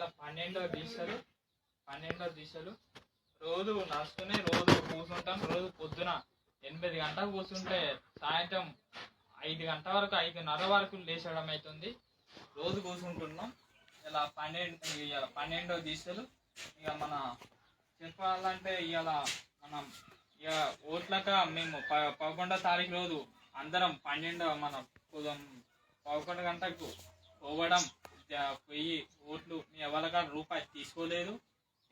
ఇవాళ 12వ దిశలు రోజు నడుస్తూనే రోజు కూర్చుంటాం. రోజు పొద్దున 8 గంటలకు కూర్చుంటే సాయంత్రం 5 గంటల వరకు 5:30 వరకు లేచడం అవుతుంది. రోజు కూర్చుంటున్నాం. ఇలా 12వ దిశలు. ఇక మన చెప్పాలంటే ఇవాళ మనం ఇక ఓట్లక మేము 11వ తారీఖు రోజు అందరం 11 మన 11 గంటలకు పోవడం పోయి ఓట్లు ఎవరిగా రూపాయి తీసుకోలేదు.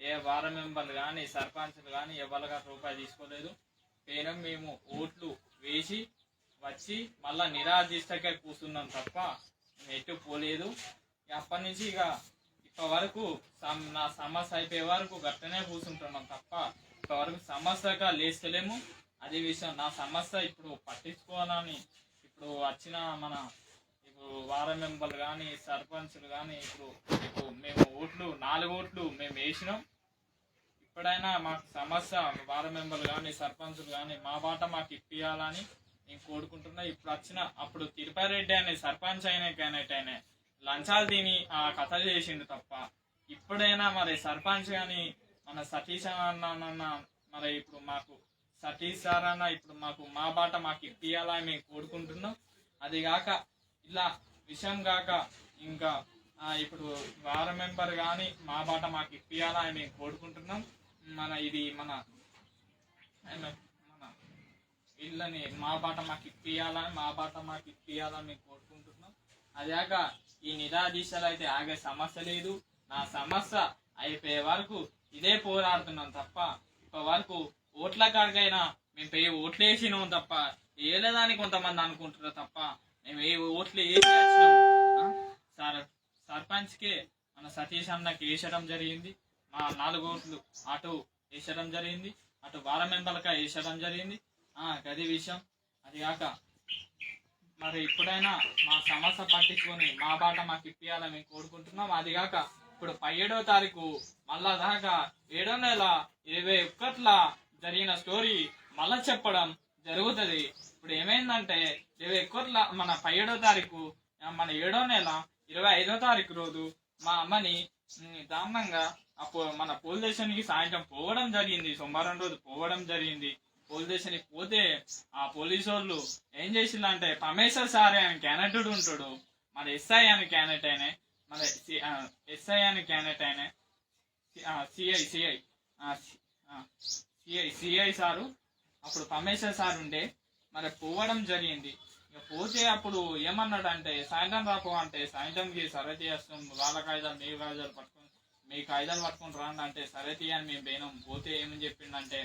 ఏ వార్డు మెంబర్లు కానీ సర్పంచ్లు కానీ ఎవరిగా రూపాయి తీసుకోలేదు. కేవలం మేము ఓట్లు వేసి వచ్చి మళ్ళా నిరాదీష్టకే కూర్చున్నాం తప్ప ఎటు పోలేదు. అప్పటి నుంచి ఇప్పటి వరకు నా సమస్య అయిపోయే వరకు గట్టనే కూర్చుంటున్నాం తప్ప ఇప్పటివరకు సమస్యగా లేస్తలేము. అదే విషయం నా సమస్య ఇప్పుడు పట్టించుకోవాలని ఇప్పుడు వచ్చిన మన వార్డు మెంబర్లు కానీ సర్పంచ్లు కానీ ఇప్పుడు మేము 4 ఓట్లు మేము వేసినాం. ఇప్పుడైనా మాకు సమస్య వార్డు మెంబర్లు కానీ సర్పంచ్లు కానీ మా బాట మాకు ఇప్పియాలని నేను కోరుకుంటున్నా. అప్పుడు తిరుపతి రెడ్డి అనే సర్పంచ్ అయినా లంచాలు తిని ఆ కథ చేసిండు తప్ప ఇప్పుడైనా మరి సర్పంచ్ కానీ మన సతీష్ అన్న మరి ఇప్పుడు మాకు సతీష్ సార్ అన్న ఇప్పుడు మా బాట మాకు ఇప్పియాలని మేము కోరుకుంటున్నాం. అది కాక ఇలా విషయం కాక ఇంకా ఇప్పుడు వార్డు మెంబర్ కానీ మా బాట మాకు ఇప్పియాలని మేము కోరుకుంటున్నాం. మన వీళ్ళని మా బాట మాకు ఇప్పియాలని మేము కోరుకుంటున్నాం. అదాక ఈ నిరాదీశలు అయితే ఆగే సమస్య లేదు. నా సమస్య అయిపోయే వరకు ఇదే పోరాడుతున్నాం తప్ప ఇప్పటి వరకు ఓట్ల కాడికైనా మేము ఓట్లు వేసినాం తప్ప వేయలేదని కొంతమంది అనుకుంటున్నారు తప్ప మేము ఏ ఓట్లు వేసి వచ్చినాం. సర్పంచ్కి మన సతీష్ అన్నకి వేసడం జరిగింది. మా 4 ఓట్లు అటు వేసడం జరిగింది, అటు వార్డు మెంబర్లకి వేసడం జరిగింది. గది విషయం. అది కాక మరి ఇప్పుడైనా మా సమస్య పట్టించుకొని మా బాట మాకు ఇప్పియాలని మేము కోరుకుంటున్నాం. అది కాక ఇప్పుడు 17వ తారీఖు మళ్ళా దాకా 7వ నెల 21 జరిగిన స్టోరీ మళ్ళా చెప్పడం జరుగుతుంది. ఇప్పుడు ఏమైందంటే 21 మన 17వ తారీఖు మన 7వ నెల 25వ తారీఖు రోజు మా అమ్మని దారుణంగా మన పోలీస్ స్టేషన్కి సాయంత్రం పోవడం జరిగింది. సోమవారం రోజు పోవడం జరిగింది. పోలీస్ స్టేషన్కి పోతే ఆ పోలీసు వాళ్ళు ఏం చేసిందంటే పరమేశ్వర్ సార్ అని క్యాండిడేట్ ఉంటాడు, మన ఎస్ఐ అని క్యాండిడేట్ అయినా మన ఎస్ఐ అని క్యాండిడేట్ అయినా సిఐ సారు అప్పుడు పరమేశ్వర్ సార్ ఉండే మరి పోవడం జరిగింది. ఇక పోతే అప్పుడు ఏమన్నాడంటే సాయంత్రం రాపో అంటే సాయంత్రంకి సరే చేస్తాం, వాళ్ళ కాగితాలు మీ కాగితాలు పట్టుకుని రాండి అంటే సరే తీయని మేము పోయినాం. పోతే ఏమని చెప్పిండంటే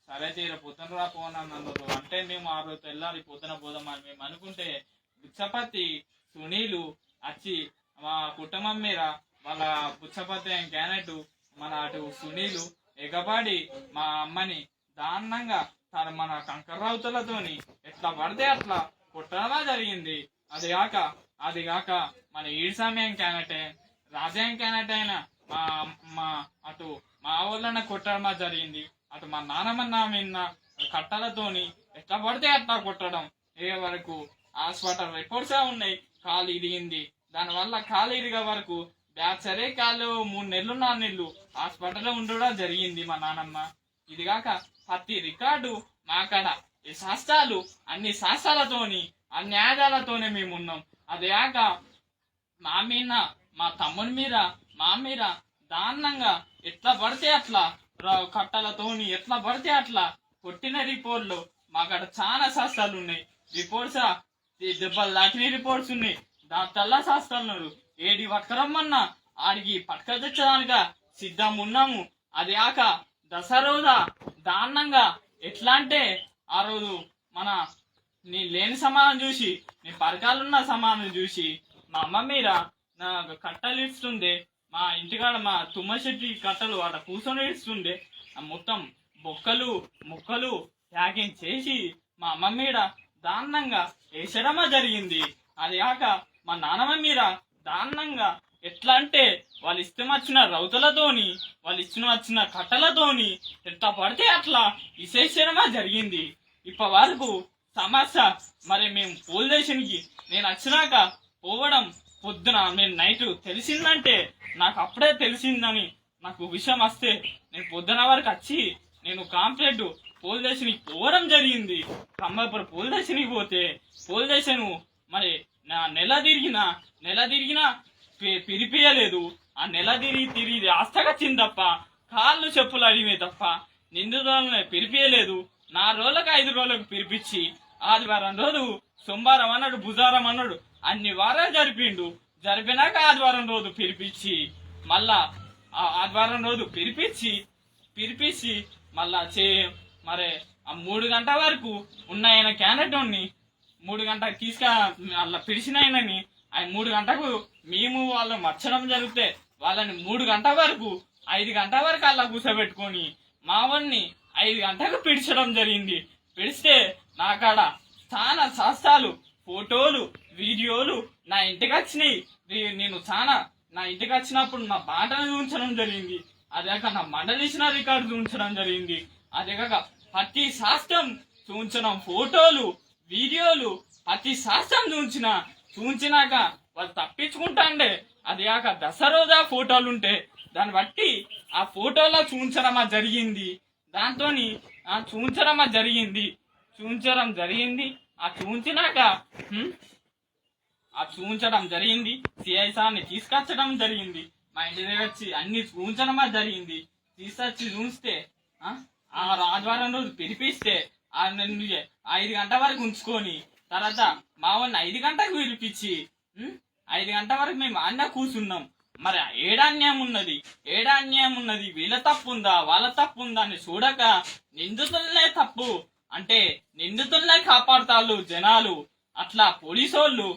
సరే తీర పొద్దున రాపోనన్నారు. అంటే మేము ఆ రోజు తెల్లారి పొద్దున పోదామని మేము అనుకుంటే బుచ్చపతి సునీలు వచ్చి మా కుటుంబం మీద వాళ్ళ బుచ్చపతి అని క్యానెట్ మన అటు సునీలు ఎగబాడి మా అమ్మని దారుణంగా మన కంకర్రావుతులతోని ఎట్లా పడితే అట్లా కొట్టడమా జరిగింది. అది కాక మన ఈడ్సామ్యం క్యానెట్ రాజ్యం క్యానెట్ అయినా అటు మా ఊళ్ళన్న కొట్టడమా జరిగింది. అటు మా నాన్నమ్మ కట్టలతోని ఎట్లా పడితే అట్లా కొట్టడం. ఏ వరకు హాస్పిటల్ రిపోర్ట్స్ ఉన్నాయి. కాలు ఇరిగింది. దానివల్ల కాలు ఇరిగే వరకు సరే కాలు 3 నెలలు 4 నెలలు హాస్పిటల్లో ఉండడం జరిగింది మా నాన్నమ్మ. ఇది కాక ప్రతి రికార్డు మాకాడ ఈ శాస్త్రాలు అన్ని శాస్త్రాలతోని అన్ని ఆధారాలతోనే మేము ఉన్నాం. అది కాక మా మీద మా తమ్ముని మీద మా మీద దారుణంగా ఎట్లా పడితే అట్లా కట్టలతోని ఎట్లా పడితే అట్లా కొట్టిన రిపోర్ట్లు మాకడ చాలా శాస్త్రాలు ఉన్నాయి. రిపోర్ట్స్ దెబ్బలు దాకిన రిపోర్ట్స్ ఉన్నాయి. డాక్టర్లా శాస్త్రాలు ఏడి పట్టుకరమ్మన్నా ఆడికి పట్టుక తెచ్చడానిక సిద్ధం ఉన్నాము. అది కాక దసరా రోజా దారుణంగా ఎట్లా అంటే ఆ రోజు నీ లేని సమానం చూసి నీ పరకాలున్న సమానం చూసి మా అమ్మ మీద నా కట్టలు ఇస్తుండే, మా ఇంటికాడ మా తుమ్మశెట్టి కట్టలు అక్కడ కూర్చొని ఇస్తుండే మొత్తం బొక్కలు ముక్కలు ప్యాకింగ్ చేసి మా అమ్మ మీద దారుణంగా వేసడమా జరిగింది. అది కాక మా నాన్నమ్మ మీద దారుణంగా ఎట్లా అంటే వాళ్ళు ఇష్టం వచ్చిన రౌతులతోని వాళ్ళు ఇష్టం వచ్చిన కట్టలతోని ఎట్లా పడితే అట్లా విశేషమా జరిగింది. ఇప్పటి వరకు సమస్య మరి మేము పోలీస్ స్టేషన్కి నేను వచ్చినాక పోవడం పొద్దున మేము నైట్ తెలిసిందంటే నాకు అప్పుడే తెలిసిందని నాకు విషయం వస్తే నేను పొద్దున వరకు వచ్చి నేను కాంప్లైంట్ పోలీస్ స్టేషన్కి పోవడం జరిగింది. కమ్మపూర్ పోలీస్ స్టేషన్కి పోతే పోలీస్ స్టేషన్ మరి నా నెల తిరిగినా పిలిపియలేదు. ఆ నెల తిరిగి ఆస్తకొచ్చింది తప్ప కాళ్ళు చెప్పులు అడిగినాయి తప్ప నిందితులను పిలిపియలేదు. 4 రోజులకు 5 రోజులకు పిలిపించి ఆదివారం రోజు సోమవారం అన్నాడు, బుధవారం అన్నాడు, అన్ని వారాలు జరిపినాక ఆదివారం రోజు పిలిపించి మళ్ళా ఆదివారం రోజు పిలిపించి మళ్ళా మరి ఆ 3 గంటల వరకు ఉన్న ఆయన క్యాండిడేట్ని 3 గంటలకు అలా పిలిచిన ఆయనని ఆయన 3 గంటలకు మేము వాళ్ళు మర్చడం జరిగితే వాళ్ళని 3 గంటల వరకు 5 గంటల వరకు అలా కూర్చోబెట్టుకొని మావన్ని 5 గంటలకు పిలిచడం జరిగింది. పిలిస్తే నాకాడ చాలా శాస్త్రాలు ఫోటోలు వీడియోలు నా ఇంటికి వచ్చినాయి. నేను నా ఇంటికి వచ్చినప్పుడు నా పాటను చూపించడం జరిగింది. అదేక నా మండలిసిన రికార్డు చూపించడం జరిగింది. అదేకాక ప్రతి శాస్త్రం చూపించడం, ఫోటోలు వీడియోలు ప్రతి శాస్త్రం చూపించినాక వాళ్ళు తప్పించుకుంటాండే. అదేకాక దసరోజా ఫోటోలు ఉంటే దాన్ని బట్టి ఆ ఫోటోలో చూపించడం జరిగింది. దాంతో చూపించడం జరిగింది. ఆ చూపించడం జరిగింది. సిఐ సార్ని తీసుకొచ్చడం జరిగింది. మా ఇంటి దగ్గర వచ్చి అన్ని చూపించడం జరిగింది. తీసుకొచ్చి చూస్తే ఆదివారం రోజు పిలిపిస్తే 5 గంటల వరకు ఉంచుకొని తర్వాత మా వాడిని 5 గంటలకు పిలిపించి 5 గంటల వరకు మేము అన్న కూర్చున్నాం. మరి ఏడాన్యాయం ఉన్నది వీళ్ళ తప్పు ఉందా వాళ్ళ తప్పు ఉందా అని చూడక నిందితులనే తప్పు అంటే నిందితులనే కాపాడుతారు జనాలు. అట్లా పోలీసోళ్ళు